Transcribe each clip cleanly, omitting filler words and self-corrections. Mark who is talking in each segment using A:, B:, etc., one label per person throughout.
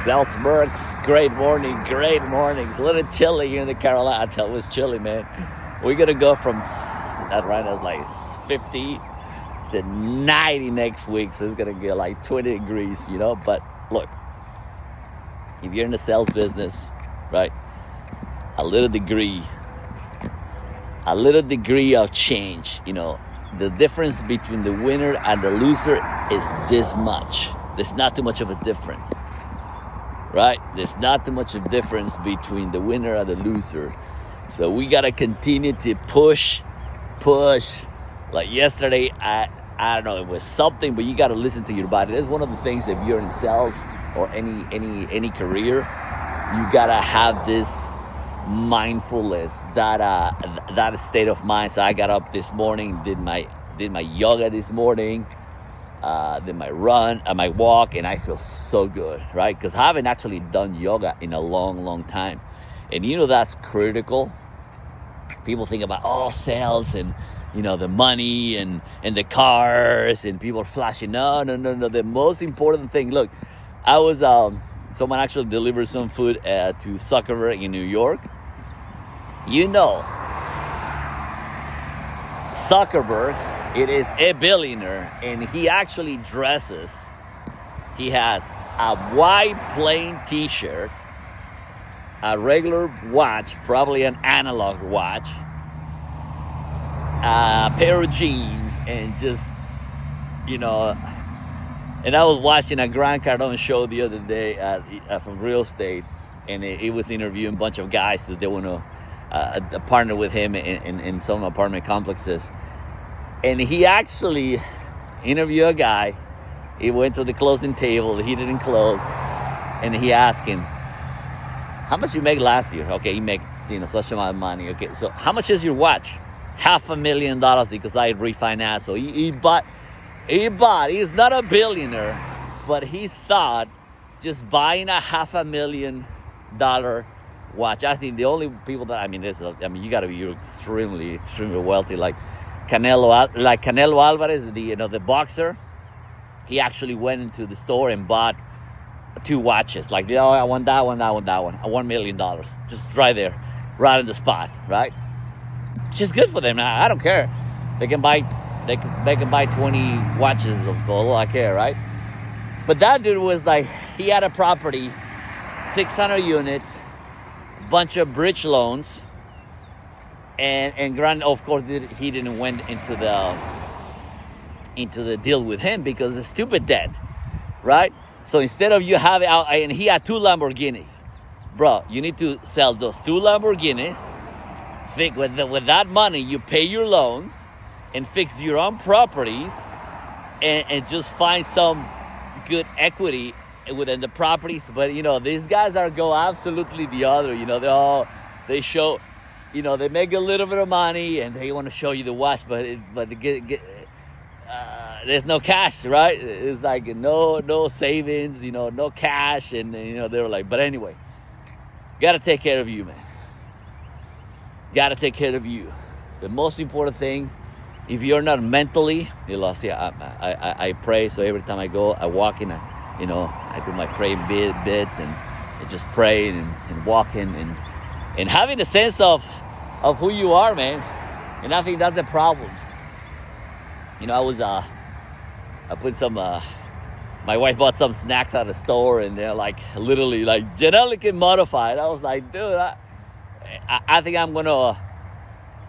A: Salzburg's great morning. It's a little chilly here in the Carolinas. It was chilly, man. We're gonna go from right now like 50 to 90 next week, so it's gonna get like 20 degrees, But look, if you're in the sales business, right, a little degree of change, the difference between the winner and the loser is this much. There's not too much of a difference, right? There's not too much of a difference between the winner and the loser. So we got to continue to push. Like yesterday, I don't know, it was something, but you got to listen to your body. That's one of the things, if you're in sales or any career, you got to have this mindfulness, that state of mind. So I got up this morning, did my yoga this morning, did my run, my walk, and I feel so good, right? Because I haven't actually done yoga in a long time, and that's critical. People think about sales and the money and the cars and people flashing. No. The most important thing. Look, I was someone actually delivered some food to Zuckerberg in New York. Zuckerberg, it is a billionaire, and he actually dresses. He has a white plain t-shirt, a regular watch, probably an analog watch, a pair of jeans, and just, and I was watching a Grant Cardone show the other day from real estate, and it was interviewing a bunch of guys that they want to partner with him in some apartment complexes. And he actually interviewed a guy. He went to the closing table. He didn't close. And he asked him, how much you make last year? Okay, you make such amount of money. Okay, so how much is your watch? $500,000 because I refinanced. So he bought. He's not a billionaire, but he's thought just buying a $500,000 watch. I think the only people that you got to be extremely wealthy, like Canelo Alvarez, the boxer. He actually went into the store and bought 2 watches. Like, I want that one. $1 million, just right there, right on the spot, right? Just good for them. I don't care. They can buy 20 watches of all I care, right? But that dude was like, he had a property, 600 units, bunch of bridge loans, and Grant, of course, he didn't went into the deal with him because of stupid debt, right? So instead of you having, and he had 2 Lamborghinis, bro, you need to sell those 2 Lamborghinis. With that money, you pay your loans and fix your own properties, and just find some good equity within the properties. But these guys go absolutely the other. They show, they make a little bit of money and they want to show you the watch, but there's no cash, right? It's like no savings, no cash, and they're like, but anyway, gotta take care of you, man. Gotta take care of you. The most important thing, if you're not mentally, I pray. So every time I go, I walk in, I do my praying bits and just pray and walking and having a sense of who you are, man. And I think that's a problem. I put some, my wife bought some snacks at the store, and they're like literally like genetically modified. I was like, dude, I think I'm gonna.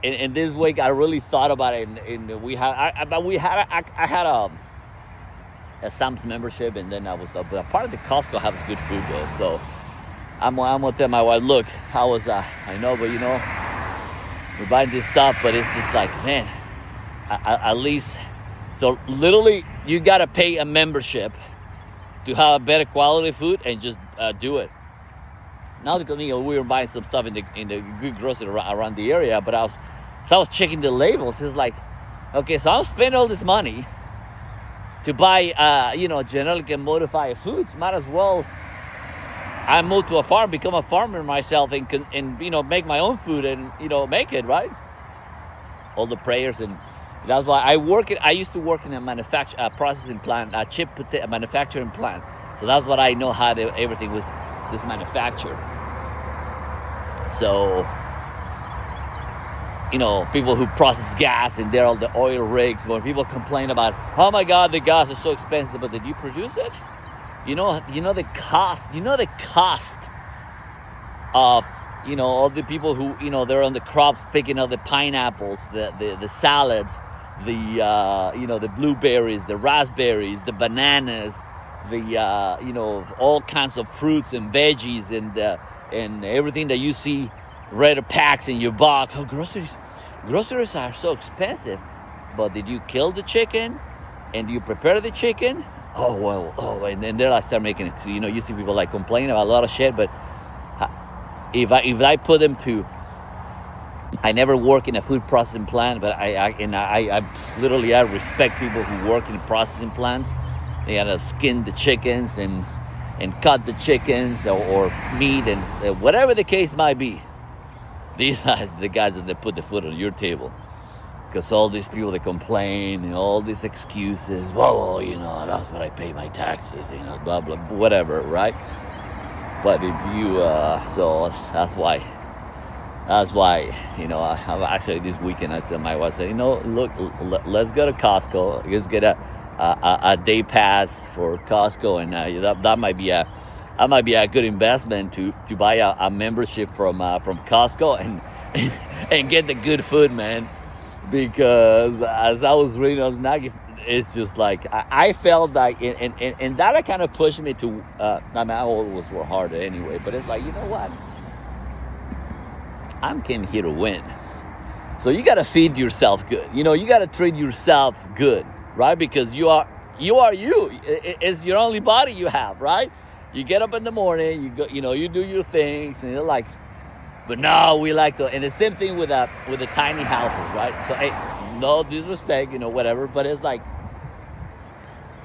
A: In this week, I really thought about it. And I had a Sam's membership, and then but a part of the Costco has good food though. So I'm gonna tell my wife, look, I know, but we're buying this stuff, but it's just like, man, at least. So literally, you gotta pay a membership to have a better quality food and just do it. Now because we were buying some stuff in the good grocery around the area, but I was checking the labels. It's like, okay, so I'm spending all this money to buy genetically modified foods. Might as well I move to a farm, become a farmer myself, and make my own food and make it, right. All the prayers, and that's why I used to work in a processing plant, a chip manufacturing plant. So that's what I know, how everything was manufactured. So, people who process gas, and they're all the oil rigs. When people complain about, oh my God, the gas is so expensive, but did you produce it? You know the cost. The cost of all the people who they're on the crops picking up the pineapples, the salads, the blueberries, the raspberries, the bananas, the all kinds of fruits and veggies, and everything that you see red packs in your box. Oh, groceries are so expensive. But did you kill the chicken? And do you prepare the chicken? Oh, well, and then they'll start making it. So, you see people like complaining about a lot of shit, but if I put them to, I never work in a food processing plant, but I literally, I respect people who work in processing plants. They gotta skin the chickens and cut the chickens or meat, and whatever the case might be. These guys, the guys that they put the food on your table. Because all these people that complain and all these excuses, well, that's what I pay my taxes, blah, blah, whatever, right? But if you, so that's why, I'm actually this weekend, I tell my wife, I said, look, let's go to Costco. Let's get a day pass for Costco, and that might be a good investment to buy a membership from Costco and get the good food, man. Because as I was reading, it's just like I felt like, and that kind of pushed me to. I always work harder anyway, but it's like, you know what? I'm came here to win, so you got to feed yourself good. You got to treat yourself good, right? Because you are you. It's your only body you have, right? You get up in the morning, you go, you do your things, and you're like. But no, we like to, and the same thing with the tiny houses, right? So, hey, no disrespect, whatever, but it's like,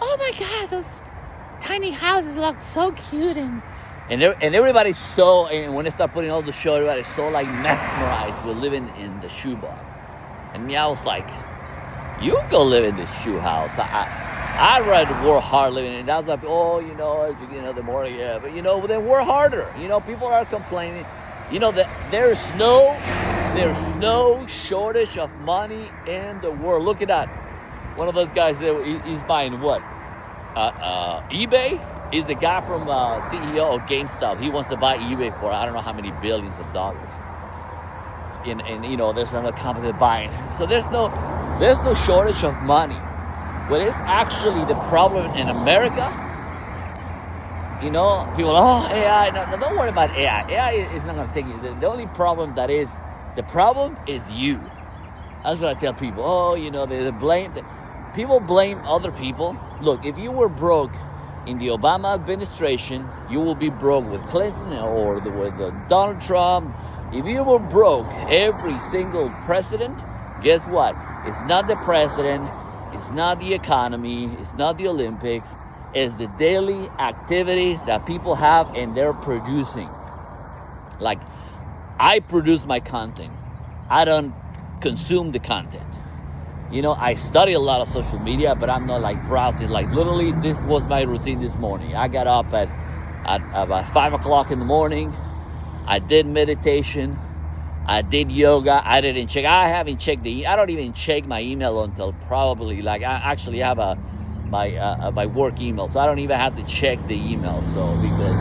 A: oh my God, those tiny houses look so cute, and everybody's so, and when they start putting all the show, everybody's so like mesmerized with living in the shoebox. And me, I was like, you go live in this shoe house. I'd rather work hard living in it. I was like, oh, it's the beginning of the morning, yeah, but then work harder. People are complaining. That there's no shortage of money in the world. Look at that. One of those guys there, he's buying what? eBay? He's the guy from CEO of GameStop. He wants to buy eBay for I don't know how many billions of dollars. And there's another company buying. So there's no shortage of money. What is actually the problem in America? People, AI. No, don't worry about AI. AI is not going to take you. The only problem the problem is you. That's what I tell people. They blame. People blame other people. Look, if you were broke in the Obama administration, you will be broke with Clinton or with Donald Trump. If you were broke, every single president, guess what? It's not the president. It's not the economy. It's not the Olympics. Is the daily activities that people have and they're producing. Like, I produce my content. I don't consume the content. I study a lot of social media, but I'm not like browsing. Like, literally, this was my routine this morning. I got up at about 5 o'clock in the morning. I did meditation. I did yoga. I haven't checked I don't even check my email until probably, like, I actually have my work email, so I don't even have to check the email. So because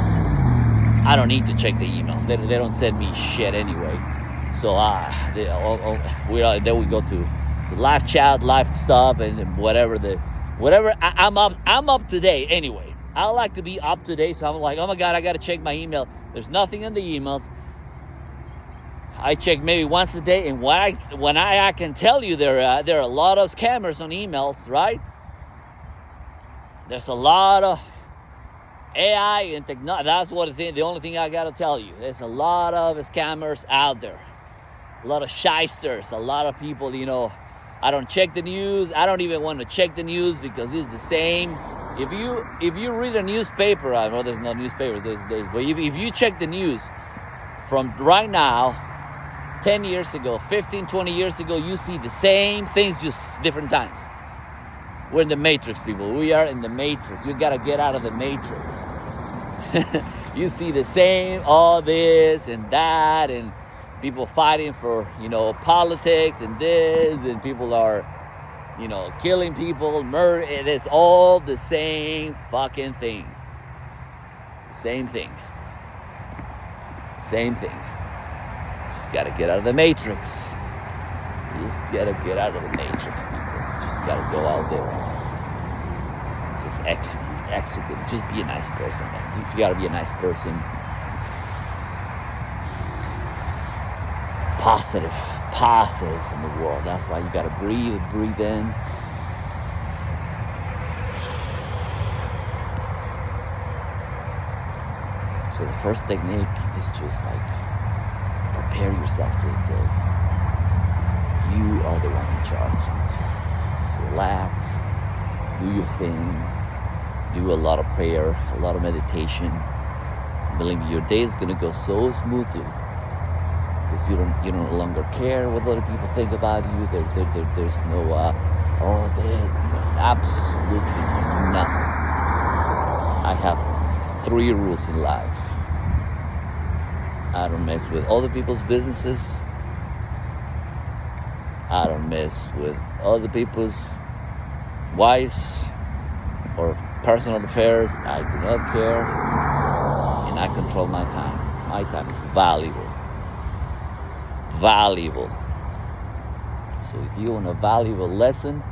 A: I don't need to check the email, they don't send me shit anyway. So then we go to live chat, live stuff, and whatever. I'm up to date anyway. I like to be up to date, so I'm like, oh my God, I got to check my email. There's nothing in the emails. I check maybe once a day, and when I can tell you there are a lot of scammers on emails, right? There's a lot of AI and technology. That's the only thing I got to tell you. There's a lot of scammers out there. A lot of shysters. A lot of people, I don't check the news. I don't even want to check the news because it's the same. If you read a newspaper, I know there's no newspapers these days, but if you check the news from right now, 10 years ago, 15, 20 years ago, you see the same things, just different times. We're in the matrix, people. We are in the matrix. You gotta get out of the matrix. You see the same, all this and that, and people fighting for, politics and this, and people are, killing people, murder. It is all the same fucking thing. Same thing. Same thing. Just gotta get out of the matrix. You just gotta get out of the matrix, people. You just gotta go out there. Just execute. Just be a nice person, man. You just gotta be a nice person. Positive in the world. That's why you gotta breathe in. So the first technique is just like prepare yourself to the day. You are the one in charge. Relax, do your thing, do a lot of prayer, a lot of meditation. Believe me, your day is gonna go so smoothly because you no longer care what other people think about you. There's no absolutely nothing. I have 3 rules in life. I don't mess with other people's businesses. I don't mess with other people's wives or personal affairs. I do not care. And I control my time. My time is valuable. So if you want a valuable lesson,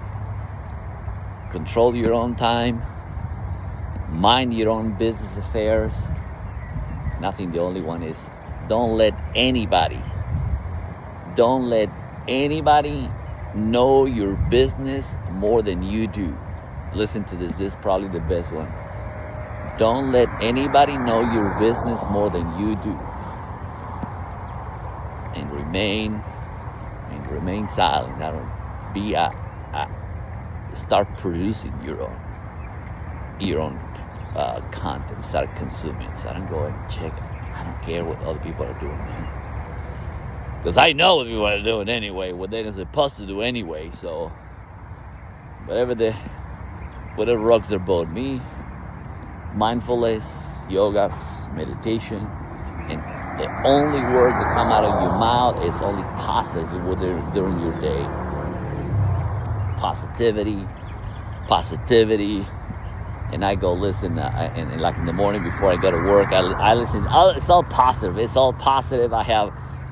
A: control your own time, mind your own business affairs. Nothing. The only one is don't let anybody know your business more than you do. Listen to this. This is probably the best one. Don't let anybody know your business more than you do. And remain silent. Start producing your own content. Start consuming. So I don't go and check it. I don't care what other people are doing, man. Because I know what people are doing anyway, what they're supposed to do anyway. So whatever rocks their boat. Me, mindfulness, yoga, meditation, and the only words that come out of your mouth is only positive during your day. Positivity. And I go listen, and like in the morning before I go to work, I listen. It's all positive.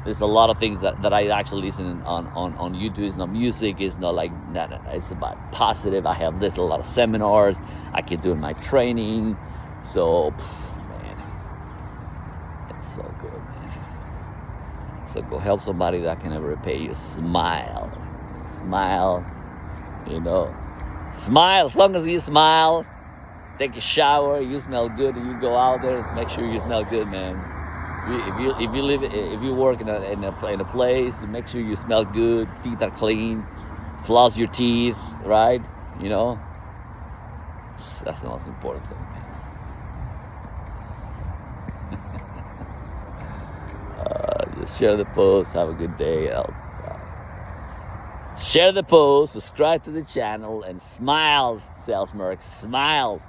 A: There's a lot of things that I actually listen on YouTube. It's not music. It's not like, no. It's about positive. I have a lot of seminars. I keep doing my training. So, man, it's so good, man. So go help somebody that can never repay you. Smile. Smile. As long as you smile. Take a shower, you smell good, and you go out there. Make sure you smell good, man. If you work in a place, make sure you smell good. Teeth are clean. Floss your teeth, right? That's the most important thing, man. Just share the post. Have a good day. Share the post. Subscribe to the channel and smile, Sales Merc. Smile,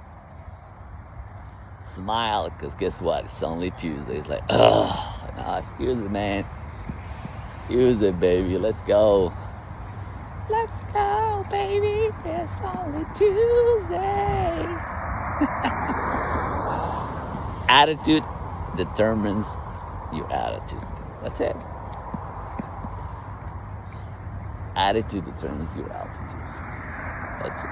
A: because guess what? It's only Tuesday. It's like, no, it's Tuesday, man. It's Tuesday, baby. Let's go. Let's go, baby. It's only Tuesday. Attitude determines your attitude. That's it. Attitude determines your altitude. That's it.